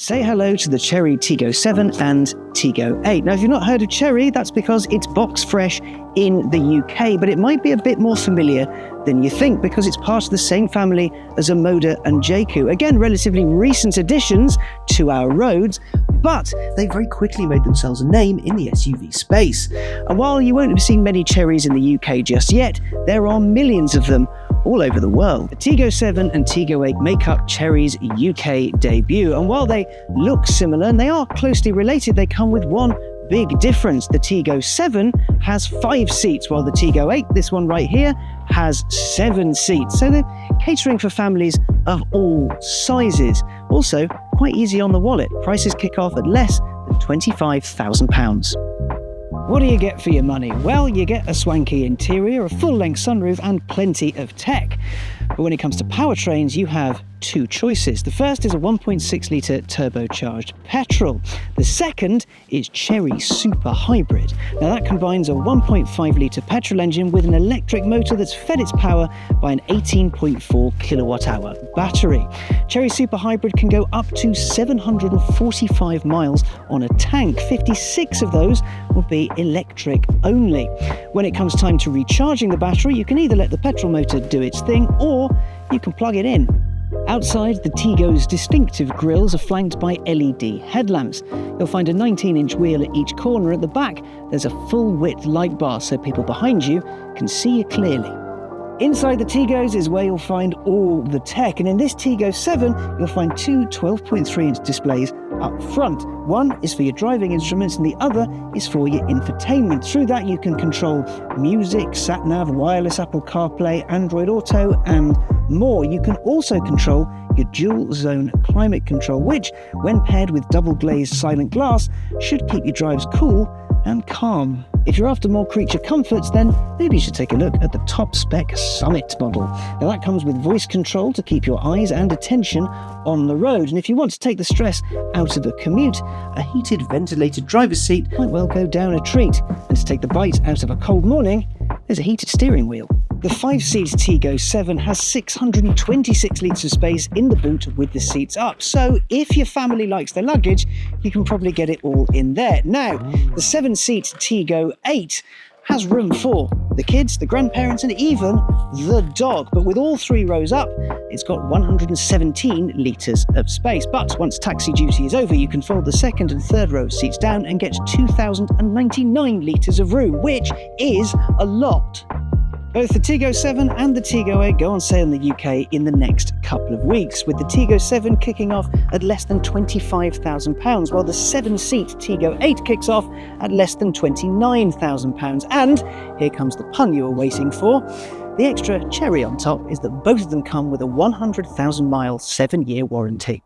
Say hello to the Chery Tiggo 7 and Tiggo 8. Now, if you've not heard of Chery, that's because it's box fresh in the UK, but it might be a bit more familiar than you think because it's part of the same family as Omoda and Jaecoo. Again, relatively recent additions to our roads, but they very quickly made themselves a name in the SUV space. And while you won't have seen many Cherys in the UK just yet, there are millions of them all over the world. The Tiggo 7 and Tiggo 8 make up Chery's UK debut, and while they look similar and they are closely related, they come with one big difference. The Tiggo 7 has 5 seats, while the Tiggo 8, this one right here, has 7 seats. So they're catering for families of all sizes. Also, quite easy on the wallet. Prices kick off at less than £25,000. What do you get for your money? Well, you get a swanky interior, a full-length sunroof, and plenty of tech. But when it comes to powertrains, you have 2 choices. The first is a 1.6-litre turbocharged petrol. The second is Chery Super Hybrid. Now that combines a 1.5-litre petrol engine with an electric motor that's fed its power by an 18.4 kilowatt-hour battery. Chery Super Hybrid can go up to 745 miles on a tank. 56 of those will be electric only. When it comes time to recharging the battery, you can either let the petrol motor do its thing or you can plug it in. Outside, the Tiggo's distinctive grilles are flanked by LED headlamps. You'll find a 19-inch wheel at each corner. At the back, there's a full-width light bar so people behind you can see you clearly. Inside the Tiggos is where you'll find all the tech, and in this Tiggo 7, you'll find 2 12.3-inch displays up front. One is for your driving instruments and the other is for your infotainment. Through that you can control music, sat-nav, wireless Apple CarPlay, Android Auto and more. You can also control your dual zone climate control, which, when paired with double glazed silent glass, should keep your drives cool and calm. If you're after more creature comforts, then maybe you should take a look at the top spec Summit model. Now that comes with voice control to keep your eyes and attention on the road. And if you want to take the stress out of the commute, a heated ventilated driver's seat might well go down a treat. And to take the bite out of a cold morning, there's a heated steering wheel. The 5-seat Tiggo 7 has 626 litres of space in the boot with the seats up. So if your family likes their luggage, you can probably get it all in there. Now, the 7-seat Tiggo 8 has room for the kids, the grandparents, and even the dog. But with all 3 rows up, it's got 117 litres of space. But once taxi duty is over, you can fold the second and third row seats down and get 2,099 litres of room, which is a lot. Both the Tiggo 7 and the Tiggo 8 go on sale in the UK in the next couple of weeks, with the Tiggo 7 kicking off at less than £25,000, while the 7-seat Tiggo 8 kicks off at less than £29,000. And here comes the pun you were waiting for. The extra cherry on top is that both of them come with a 100,000-mile 7-year warranty.